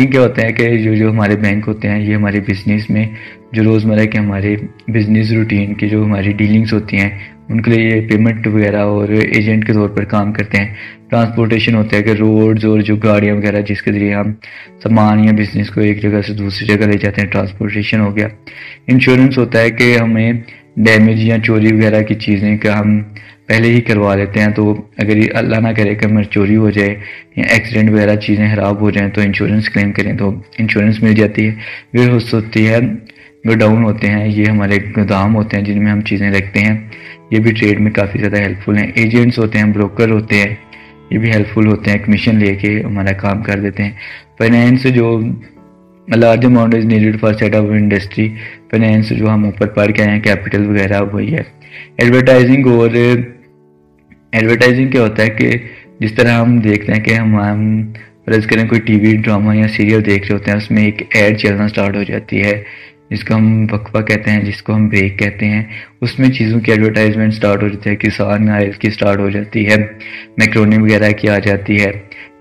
क्या होता है कि जो हमारे बैंक होते हैं, ये हमारे बिजनेस में जो रोज़मर्रा के हमारे बिजनेस रूटीन की जो हमारी डीलिंग्स होती हैं उनके लिए ये पेमेंट वगैरह और एजेंट के तौर पर काम करते हैं। ट्रांसपोर्टेशन होता है कि रोड्स और जो गाड़ियाँ वगैरह जिसके ज़रिए हम सामान या बिजनेस को एक जगह से दूसरी जगह ले जाते हैं, ट्रांसपोर्टेशन हो गया। इंश्योरेंस होता है कि हमें डैमेज या चोरी वगैरह की चीज़ें का हम पहले ही करवा लेते हैं, तो अगर ये अल्लाह ना करे कि हमें चोरी हो जाए या एक्सीडेंट वगैरह चीज़ें ख़राब हो जाएं तो इंश्योरेंस क्लेम करें तो इंश्योरेंस मिल जाती है। वेयर हाउस होती है, गोडाउन होते हैं, ये हमारे गोदाम होते हैं जिनमें हम चीज़ें रखते हैं, ये भी ट्रेड में काफ़ी ज़्यादा हेल्पफुल हैं। एजेंट्स होते हैं, ब्रोकर होते हैं, ये भी हेल्पफुल होते हैं, कमीशन लेके हमारा काम कर देते हैं। फाइनेंस, जो large amount is needed for set up industry, finance जो हम ऊपर पढ़ के आए हैं, कैपिटल वगैरह वही है। एडवर्टाइजिंग, और एडवर्टाइजिंग क्या होता है कि जिस तरह हम देखते हैं कि हम फर्ज करें कोई टीवी ड्रामा या सीरियल देख रहे होते हैं, उसमें एक ऐड चलना स्टार्ट हो जाती है जिसको हम वक्फा कहते हैं, जिसको हम ब्रेक कहते हैं। उसमें चीज़ों की एडवर्टाइजमेंट स्टार्ट हो जाती है, किसान ऑयल की स्टार्ट हो जाती है, मैक्रोनी वगैरह की आ जाती है,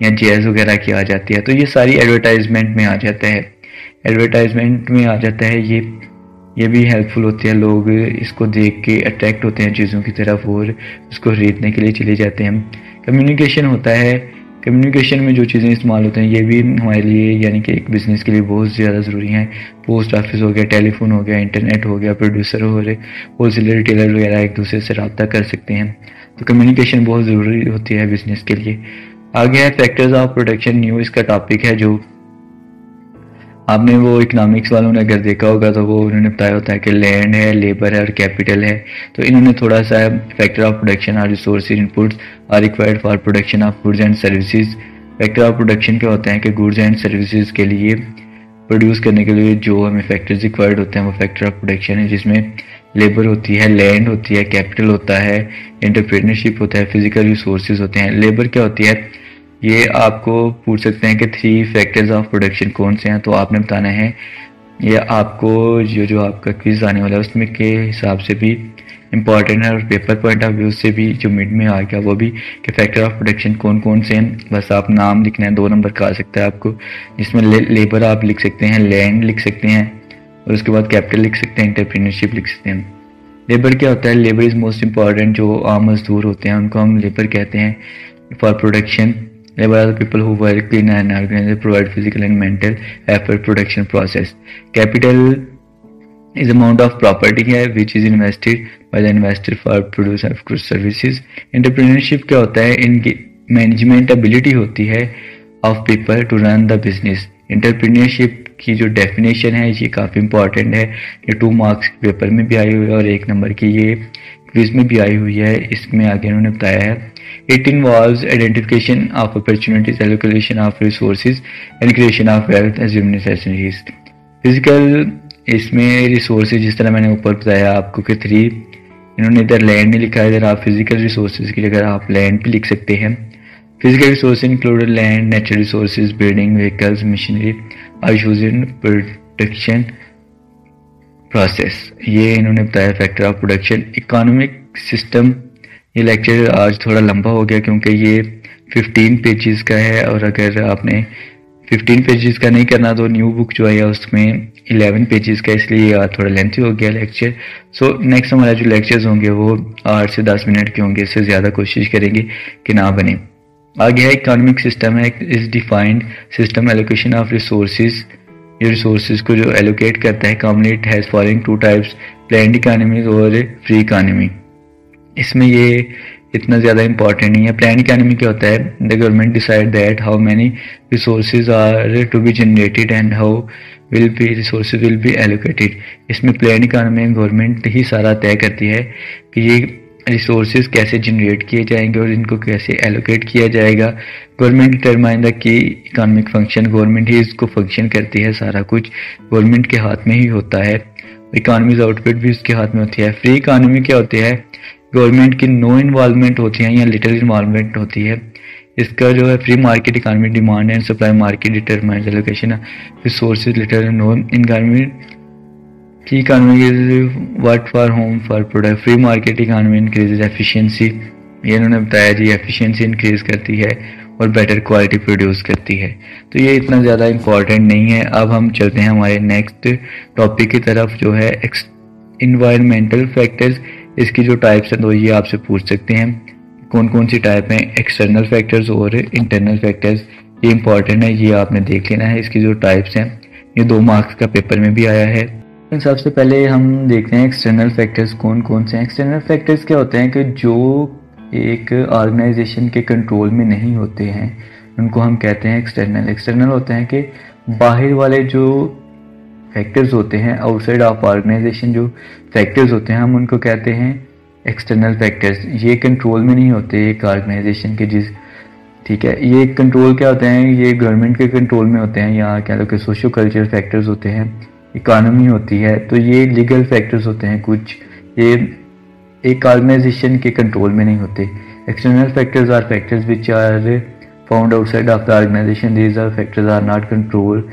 या जैज़ वगैरह की आ जाती है। तो ये सारी एडवर्टाइजमेंट में आ जाता है, एडवर्टाइजमेंट में आ जाता है। ये भी हेल्पफुल होती है, लोग इसको देख के अट्रैक्ट होते हैं चीज़ों की तरफ और उसको खरीदने के लिए चले जाते हैं। कम्युनिकेशन होता है, कम्युनिकेशन में जो चीज़ें इस्तेमाल होते हैं ये भी हमारे लिए यानी कि एक बिज़नेस के लिए बहुत ज़्यादा ज़रूरी हैं। पोस्ट ऑफिस हो गया, टेलीफोन हो गया, इंटरनेट हो गया, प्रोड्यूसर हो रहे, होलसेलर, रिटेलर वगैरह एक दूसरे से रब्ता कर सकते हैं। तो कम्युनिकेशन बहुत ज़रूरी होती है बिज़नेस के लिए। आगे है फैक्टर्स ऑफ प्रोडक्शन न्यू, इसका टॉपिक है जो आपने वो इकोनॉमिक्स वालों ने अगर देखा होगा तो वो उन्होंने बताया होता है कि लैंड है, लेबर है और कैपिटल है। तो इन्होंने थोड़ा सा फैक्टर ऑफ प्रोडक्शन और resources inputs are required for production of goods and services. Factor of production क्या होते हैं कि गुड्स एंड सर्विसेज के लिए प्रोड्यूस करने के लिए जो हमें फैक्टर्स रिक्वायर्ड होते हैं वो फैक्टर ऑफ प्रोडक्शन है, जिसमें लेबर होती है, लैंड होती है, कैपिटल होता है, एंटरप्रेन्योरशिप होता है, फिजिकल रिसोर्सेज होते हैं। लेबर क्या होती है, ये आपको पूछ सकते हैं कि 3 फैक्टर्स ऑफ प्रोडक्शन कौन से हैं, तो आपने बताना है। ये आपको जो आपका क्विज आने वाला है उसमें के हिसाब से भी इम्पॉर्टेंट है और पेपर पॉइंट ऑफ व्यू से भी जो मिड में आ गया वो भी कि फैक्टर ऑफ प्रोडक्शन कौन कौन से हैं। बस आप नाम लिखना है, 2 नंबर का आ सकता है आपको, जिसमें लेबर आप लिख सकते हैं, लैंड लिख सकते हैं और उसके बाद कैपिटल लिख सकते हैं, एंटरप्रेन्योरशिप लिख सकते हैं। लेबर क्या होता है, लेबर इज़ मोस्ट इंपॉर्टेंट। जो आम मजदूर होते हैं उनको हम लेबर कहते हैं for production. Labor are the people who work in and organize, provide physical and mental effort production process. Capital is amount of property है which is invested by the investor for produce of goods services. Entrepreneurship क्या होता है, इनकी management ability होती है of people to run the business. Entrepreneurship की जो definition है ये काफ़ी इंपॉर्टेंट है, ये 2 मार्क्स पेपर में भी आई हुई है और 1 नंबर की ये क्विज में भी आई हुई है। इसमें आगे उन्होंने बताया है It involves identification of opportunities, allocation of resources, and creation of wealth as human necessities. Physical इसमें resources जिस तरह मैंने ऊपर बताया आपको कि 3 इन्होंने इधर लैंड नहीं लिखा है, इधर आप फिजिकल रिसोर्सेज की जगह आप लैंड भी लिख सकते हैं। Physical resources included land, natural resources, building, vehicles, machinery are used in production process. ये इन्होंने बताया factor of production. Economic system, ये लेक्चर आज थोड़ा लंबा हो गया क्योंकि ये 15 पेजेस का है और अगर आपने 15 पेजेस का नहीं करना तो न्यू बुक जो है उसमें 11 पेजेस का, इसलिए आज थोड़ा लेंथी हो गया लेक्चर। सो नेक्स्ट हमारा जो लेक्चर्स होंगे वो 8 से 10 मिनट के होंगे, इससे ज़्यादा कोशिश करेंगे कि ना बने। आगे है इकोनॉमिक सिस्टम है, is defined system allocation of resources. ये रिसोर्सेज को जो एलोकेट करता है, commonly it has following 2 types, planned economy और फ्री इकोनॉमी। इसमें ये इतना ज़्यादा इंपॉर्टेंट नहीं है। प्लान इकोनॉमी क्या होता है, the government decide that how many resources are to be generated and how will be resources will be allocated. इसमें प्लान इकोनॉमी में गवर्नमेंट ही सारा तय करती है कि ये रिसोर्सेज कैसे जनरेट किए जाएंगे और इनको कैसे एलोकेट किया जाएगा। Government determine the key economic function, government ही इसको फंक्शन करती है, सारा कुछ गवर्नमेंट के हाथ में ही होता है। इकोनॉमीज आउटपुट भी उसके हाथ में होती है। फ्री इकोनॉमी क्या होती है, गवर्नमेंट की नो इन्वॉल्वमेंट होती है या लिटिल इन्वॉल्वमेंट होती है। इसका जो है free market economy, demand and supply market determines allocation resources, little no इनकॉनमी की economy is work for home for product. Free market economy increases efficiency, ये इन्होंने बताया जी, एफिशिएंसी इंक्रीज करती है और बेटर क्वालिटी प्रोड्यूस करती है। तो ये इतना ज़्यादा इंपॉर्टेंट नहीं है। अब हम चलते हैं हमारे नेक्स्ट टॉपिक की तरफ जो है इन्वायरमेंटल फैक्टर्स। इसकी जो टाइप्स हैं तो ये आपसे पूछ सकते हैं कौन कौन सी टाइप हैं, एक्सटर्नल फैक्टर्स और इंटरनल फैक्टर्स। ये इंपॉर्टेंट है, ये आपने देख लेना है। इसकी जो टाइप्स हैं ये 2 मार्क्स का पेपर में भी आया है। सबसे पहले हम देखते हैं एक्सटर्नल फैक्टर्स कौन कौन से हैं। एक्सटर्नल फैक्टर्स क्या होते हैं कि जो एक ऑर्गेनाइजेशन के कंट्रोल में नहीं होते हैं उनको हम कहते हैं एक्सटर्नल। एक्सटर्नल होते हैं कि बाहर वाले जो फैक्टर्स होते हैं, आउटसाइड ऑफ ऑर्गेनाइजेशन जो फैक्टर्स होते हैं, हम उनको कहते हैं एक्सटर्नल फैक्टर्स। ये कंट्रोल में नहीं होते एक ऑर्गेनाइजेशन के, ठीक है। ये कंट्रोल क्या होते हैं, ये गवर्नमेंट के कंट्रोल में होते हैं, या क्या लोग सोशो कल्चरल फैक्टर्स होते हैं, इकोनॉमी होती है, तो ये लीगल फैक्टर्स होते हैं कुछ, ये एक ऑर्गेनाइजेशन के कंट्रोल में नहीं होते। External factors are factors which are found outside of the organization. These are factors are not controlled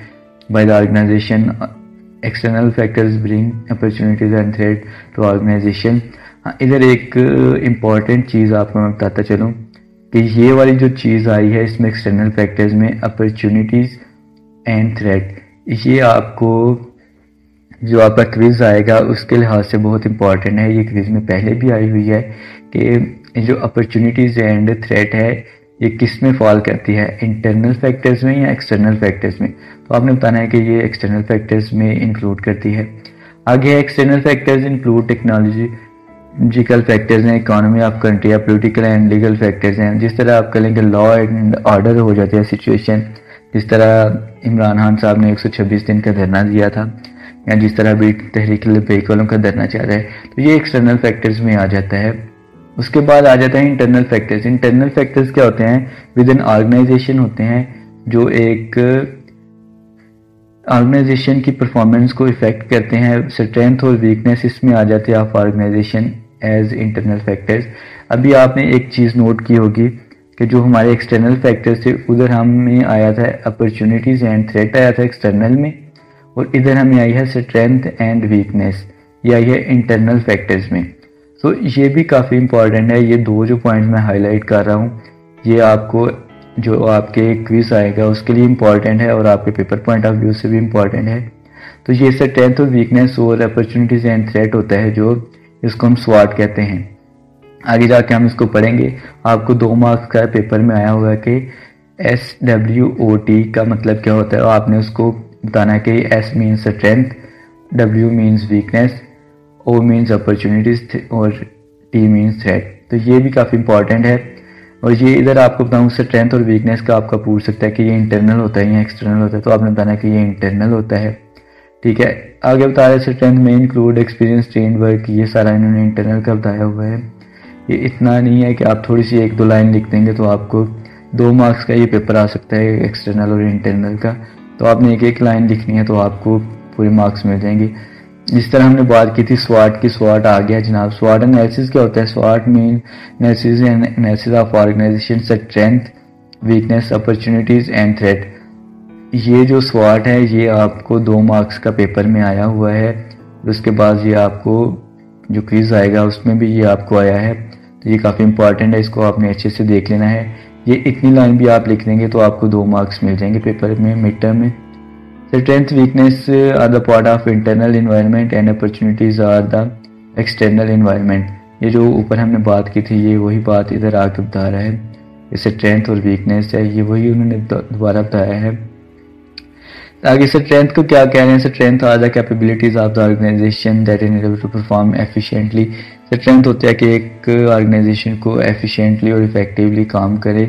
by the organization. External factors bring opportunities and threat to organization. इधर एक इम्पॉर्टेंट चीज़ आपको मैं बताता चलूँ कि ये वाली जो चीज़ आई है इसमें एक्सटर्नल फैक्टर्स में अपॉर्चुनिटीज़ एंड थ्रेट, ये आपको जो आपका क्विज़ आएगा उसके लिहाज से बहुत इंपॉर्टेंट है। ये क्विज़ में पहले भी आई हुई है कि जो अपॉर्चुनिटीज़ एंड थ्रेट है ये किस में फॉल करती है, इंटरनल फैक्टर्स में या एक्सटर्नल फैक्टर्स में। तो आपने बताना है कि ये एक्सटर्नल फैक्टर्स में इंक्लूड करती है। आगे external factors include technological factors हैं, इकोनॉमी ऑफ कंट्री या पोलिटिकल एंड लीगल फैक्टर्स हैं। जिस तरह आप कहेंगे लॉ एंड ऑर्डर हो जाती है सिचुएशन, जिस तरह इमरान खान साहब ने 126 दिन का धरना दिया था, या जिस तरह भी तहरीक लबैक वालों का धरना चल रहा है, तो ये एक्सटर्नल फैक्टर्स में आ जाता है। उसके बाद आ जाता है इंटरनल फैक्टर्स। इंटरनल फैक्टर्स क्या होते हैं? विद इन ऑर्गेनाइजेशन होते हैं जो एक ऑर्गेनाइजेशन की परफॉर्मेंस को इफेक्ट करते हैं। स्ट्रेंथ और वीकनेस इसमें आ जाते हैं of organisation as internal factors. अभी आपने एक चीज़ नोट की होगी कि जो हमारे एक्सटर्नल फैक्टर्स थे उधर हमें आया था अपॉर्चुनिटीज़ एंड थ्रेट आया था एक्सटर्नल में, और इधर हमें आई है स्ट्रेंथ एंड वीकनेस, ये आई है इंटरनल फैक्टर्स में। तो ये भी काफ़ी इंपॉर्टेंट है। ये दो जो पॉइंट मैं हाईलाइट कर रहा हूँ ये आपको जो आपके क्विज आएगा उसके लिए इम्पॉर्टेंट है और आपके पेपर पॉइंट ऑफ व्यू से भी इम्पॉर्टेंट है। तो ये स्ट्रेंथ और वीकनेस और अपॉर्चुनिटीज एंड थ्रेट होता है जो इसको हम स्वाट कहते हैं। आगे जाके हम इसको पढ़ेंगे। आपको 2 मार्क्स का पेपर में आया हुआ है कि SWOT का मतलब क्या होता है, आपने उसको बताना है कि S means strength, W means weakness, O means opportunities और T मीन्स थ्रेट। तो ये भी काफ़ी इंपॉर्टेंट है। और ये इधर आपको बताऊँ स्ट्रेंथ और वीकनेस का आपका पूछ सकता है कि ये इंटरनल होता है या एक्सटर्नल होता है, तो आपने बताना है कि ये इंटरनल होता है। ठीक है, आगे बता रहे स्ट्रेंथ में इंक्लूड एक्सपीरियंस, ट्रेन वर्क, ये सारा इन्होंने इंटरनल का बताया हुआ है। ये इतना नहीं है कि आप थोड़ी सी 1-2 लाइन लिख देंगे तो आपको 2 मार्क्स का ये पेपर आ सकता है एक्सटर्नल और इंटरनल का। तो आपने 1-1 लाइन लिखनी है तो आपको पूरे मार्क्स मिल जाएंगे। जिस तरह हमने बात की थी स्वाट की, स्वाट आ गया जनाब। स्वाट एनालिसिस क्या होता है? स्वाट mean analysis of organization strength, weakness, opportunities and threat. ये जो स्वाट है ये आपको 2 मार्क्स का पेपर में आया हुआ है। उसके बाद ये आपको जो क्विज आएगा उसमें भी ये आपको आया है। तो ये काफ़ी इंपॉर्टेंट है, इसको आपने अच्छे से देख लेना है। ये इतनी लाइन भी आप लिख लेंगे तो आपको 2 मार्क्स मिल जाएंगे पेपर में, मिड टर्म में। Strength, weakness are the part of internal environment and opportunities are the external environment। ये जो ऊपर हमने बात की थी ये वही बात इधर आके बता रहा है। स्ट्रेंथ और वीकनेस है ये वही उन्होंने दोबारा बताया है। आगे स्ट्रेंथ को क्या कह रहे हैं? Strength are the capabilities of the organisation that enable to perform efficiently. Strength होता है कि एक ऑर्गेनाइजेशन को एफिशिएंटली और इफेक्टिवली काम करे,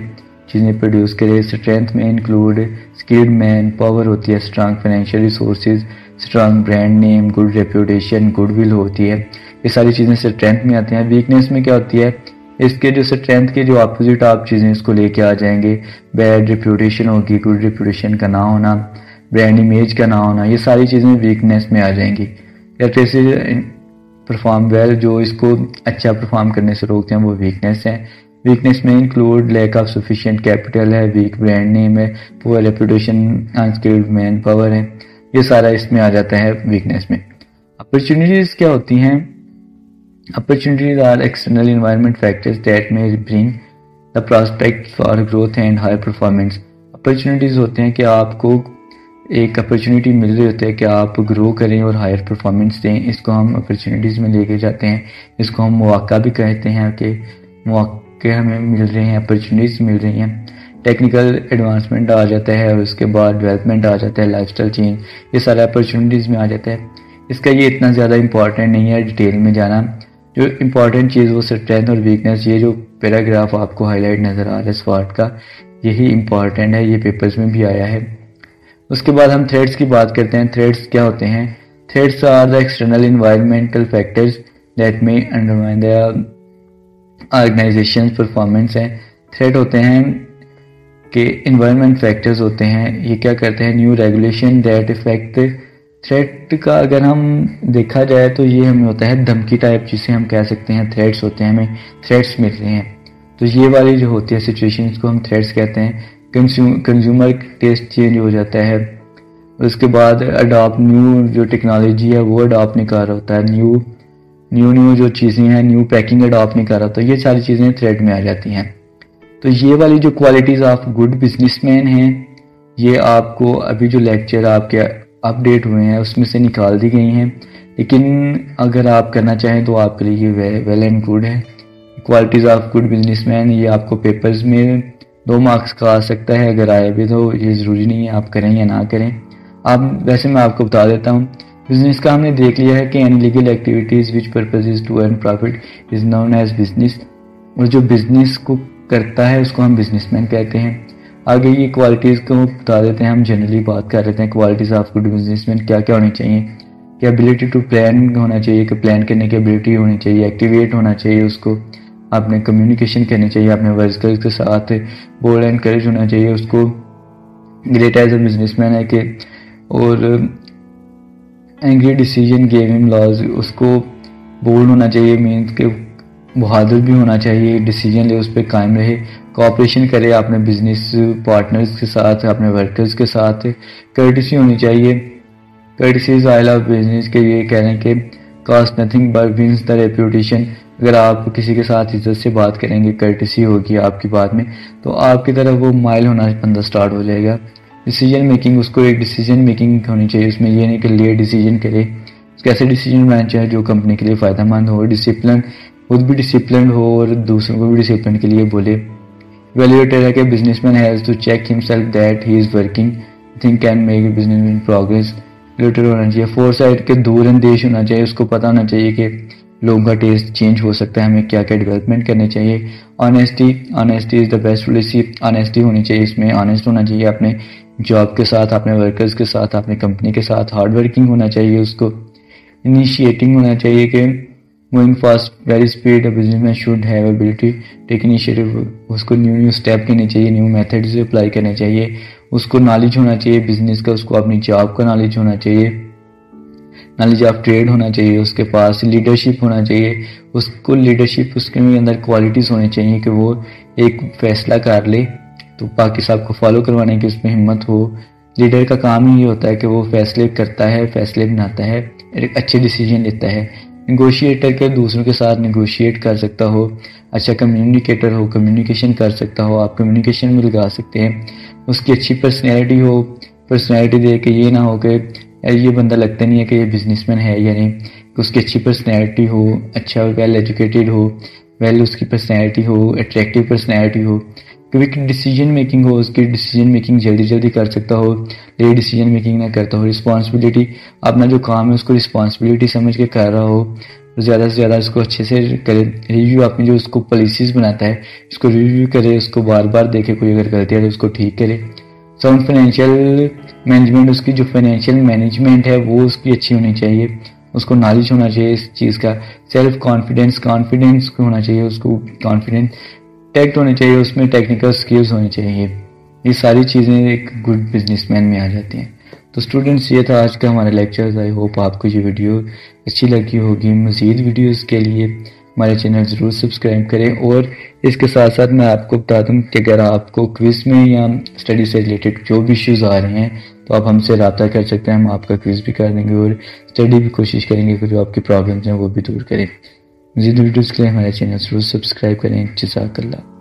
चीज़ें प्रोड्यूस करे। स्ट्रेंथ में इंक्लूड स्किल्ड मैन पावर होती है, strong financial resources, strong brand name, good reputation, goodwill होती है। ये सारी चीज़ें स्ट्रेंथ में आती हैं। वीकनेस में क्या होती है? इसके जो स्ट्रेंथ के जो अपोजिट आप चीज़ें इसको लेके आ जाएंगे। बैड रेप्यूटेशन होगी, गुड रेप्यूटेशन का ना होना, ब्रांड इमेज का ना होना, ये सारी चीज़ें वीकनेस में आ जाएंगी। या जैसे परफॉर्म वेल, जो इसको अच्छा परफॉर्म करने से रोकते हैं वो वीकनेस है। वीकनेस में include lack of sufficient capital है, वीक ब्रांड नेम है, poor reputation, unskilled man power है, ये सारा इसमें आ जाता है वीकनेस में। अपॉर्चुनिटीज क्या होती हैं? Opportunities are external environment factors that may bring the prospect for growth and high performance. Opportunities होते हैं कि आपको एक अपॉर्चुनिटी मिल रही होती है कि आप ग्रो करें और हायर परफॉर्मेंस दें, इसको हम अपॉर्चुनिटीज़ में लेके जाते हैं। इसको हम मौका भी कहते हैं कि मौके हमें मिल रहे हैं, अपॉर्चुनिटीज मिल रही हैं। टेक्निकल एडवांसमेंट आ जाता है और उसके बाद डेवलपमेंट आ जाता है, लाइफस्टाइल चेंज, ये सारा अपॉर्चुनिटीज़ में आ जाता है। इसका ये इतना ज़्यादा इंपॉर्टेंट नहीं है डिटेल में जाना। जो इम्पॉर्टेंट चीज़ वो स्ट्रेंथ और वीकनेस, ये जो पैराग्राफ आपको हाईलाइट नज़र आ रहा है स्वाट का, यही इम्पॉर्टेंट है, ये पेपर्स में भी आया है। उसके बाद हम थ्रेड्स की बात करते हैं। थ्रेड्स क्या होते हैं? Threats are the external environmental factors that may undermine the organisation performance है। थ्रेड होते हैं कि एनवायरमेंट फैक्टर्स होते हैं, ये क्या करते हैं? New regulation that effect. Threat का अगर हम देखा जाए तो ये हमें होता है धमकी टाइप, जिसे हम कह सकते हैं थ्रेट्स होते हैं, हमें थ्रेट्स मिल रहे हैं। तो ये वाली जो होती है सिचुएशन, इसको हम थ्रेट्स कहते हैं। कंज्यूमर टेस्ट चेंज हो जाता है। उसके बाद अडॉप्ट न्यू जो टेक्नोलॉजी है वो अडॉप्ट नहीं कर रहा होता है, न्यू जो चीज़ें हैं न्यू पैकिंग अडॉप्ट नहीं कर रहा, तो ये सारी चीज़ें थ्रेड में आ जाती हैं। तो ये वाली जो क्वालिटीज़ ऑफ गुड बिजनेसमैन हैं ये आपको अभी जो लेक्चर आपके अपडेट हुए हैं उसमें से निकाल दी गई हैं, लेकिन अगर आप करना चाहें तो आपके लिए वेल एंड गुड है। क्वालिटीज़ ऑफ गुड बिजनेसमैन ये आपको पेपर्स में 2 मार्क्स का आ सकता है, अगर आए भी तो ये ज़रूरी नहीं है आप करें या ना करें। आप वैसे मैं आपको बता देता हूँ, बिजनेस का हमने देख लिया है कि any legal activities which purpose is to earn profit is known as business, और जो बिजनेस को करता है उसको हम बिजनेसमैन कहते हैं। आगे ये क्वालिटीज़ को बता देते हैं, हम जनरली बात कर रहे हैं क्वालिटीज़ ऑफ गुड बिजनेसमैन क्या क्या होनी चाहिए। कि एबिलिटी टू प्लान होना चाहिए, कि प्लान करने की एबिलिटी होनी चाहिए, एक्टिवेट होना चाहिए, उसको आपने कम्युनिकेशन करनी चाहिए अपने वर्कर्स के साथ, बोल्ड एंड करेज होना चाहिए उसको, ग्रेट एज अ बिजनेसमैन है कि, और एंग्री डिसीजन गिविंग लॉज उसको बोल्ड होना चाहिए, मीन्स के बहादुर भी होना चाहिए, डिसीजन ले उस पर कायम रहे, कोऑपरेशन करे अपने बिजनेस पार्टनर्स के साथ, अपने वर्कर्स के साथ, कर्टिसी होनी चाहिए, courtesy is oil of business के ये कह रहे हैं कि cost nothing but wins the reputation, अगर आप किसी के साथ इज्जत से बात करेंगे, कर्टिसी होगी आपकी बात में, तो आपकी तरफ वो माइल होना बंदा स्टार्ट हो जाएगा। डिसीजन मेकिंग उसको एक डिसीजन मेकिंग होनी चाहिए, उसमें ये नहीं कि ले डिसीजन करे, कैसे डिसीजन बनाना चाहिए जो कंपनी के लिए फ़ायदेमंद हो, डिसिप्लिन खुद भी डिसिप्लिन हो और दूसरों को भी डिसिप्लिन के लिए बोले। वैल्यूएटर है कि businessman has to check himself that he is working think can make business in progress. Valuator होना चाहिए, फोरसाइट के दूरअंदेश होना चाहिए, उसको पता होना चाहिए कि लोगों का टेस्ट चेंज हो सकता है, हमें क्या क्या डेवलपमेंट करने चाहिए। Honesty is the best policy, honesty होनी चाहिए, इसमें ऑनेस्ट होना चाहिए अपने जॉब के साथ, अपने वर्कर्स के साथ, अपनी कंपनी के साथ, हार्ड वर्किंग होना चाहिए उसको। इनिशिएटिंग होना चाहिए कि moving fast very speed, businessman should have ability take initiative, उसको न्यू स्टेप लेने चाहिए, न्यू मेथड्स अप्लाई करने चाहिए, उसको नॉलेज होना चाहिए बिजनेस का, उसको अपनी जॉब का नॉलेज होना चाहिए, नॉलेज ऑफ ट्रेड होना चाहिए उसके पास, लीडरशिप होना चाहिए उसको, लीडरशिप उसके अंदर क्वालिटीज़ होनी चाहिए कि वो एक फैसला कर ले तो बाकी सबको फॉलो करवाने की उसमें हिम्मत हो। लीडर का काम ही ये होता है कि वो फैसले करता है, फैसले बनाता है, एक अच्छे डिसीजन लेता है। नेगोशिएटर के दूसरों के साथ नेगोशिएट कर सकता हो, अच्छा कम्युनिकेटर हो, कम्युनिकेशन कर सकता हो, आप कम्युनिकेशन में लगा सकते हैं। उसकी अच्छी पर्सनैलिटी हो, पर्सनैलिटी दे के ये ना हो कि ये बंदा लगता नहीं है कि ये बिजनेसमैन है या नहीं, कि उसकी अच्छी पर्सनैलिटी हो, अच्छा वेल एजुकेटेड हो, वेल उसकी पर्सनैलिटी हो, अट्रैक्टिव पर्सनैलिटी हो, क्विक डिसीजन मेकिंग हो, उसकी डिसीजन मेकिंग जल्दी जल्दी कर सकता हो, लेट डिसीजन मेकिंग ना करता हो, रिस्पॉन्सिबिलिटी अपना जो काम है उसको रिस्पॉन्सिबिलिटी समझ के कर रहा हो, ज़्यादा से ज़्यादा उसको अच्छे से करे। रिव्यू अपनी जो उसको पॉलिसीज़ बनाता है उसको रिव्यू करे, उसको बार बार देखे, कोई अगर गलती है तो उसको ठीक करे। साउंड फाइनेंशियल मैनेजमेंट, उसकी जो फाइनेंशियल मैनेजमेंट है वो उसकी अच्छी होनी चाहिए, उसको नॉलेज होना चाहिए इस चीज़ का। सेल्फ कॉन्फिडेंस होना चाहिए उसको, कॉन्फिडेंस टैक्ट होने चाहिए, उसमें टेक्निकल स्किल्स होनी चाहिए। ये सारी चीज़ें एक गुड बिजनेसमैन में आ जाती हैं। तो स्टूडेंट्स ये था आज का हमारा लेक्चर। आई होप आपको ये वीडियो अच्छी लगी होगी। मज़ीद वीडियोस के लिए हमारे चैनल ज़रूर सब्सक्राइब करें, और इसके साथ साथ मैं आपको बता दूं कि अगर आपको क्विज़ में या स्टडी से रिलेटेड जो भी इश्यूज़ आ रहे हैं तो आप हमसे रब्ता कर सकते हैं, हम आपका क्विज़ भी कर देंगे और स्टडी भी कोशिश करेंगे कि जो आपकी प्रॉब्लम्स हैं वो भी दूर करें। मज़ीद वीडियोज़ के लिए हमारे चैनल ज़रूर सब्सक्राइब करें। जज़ाकल्लाह।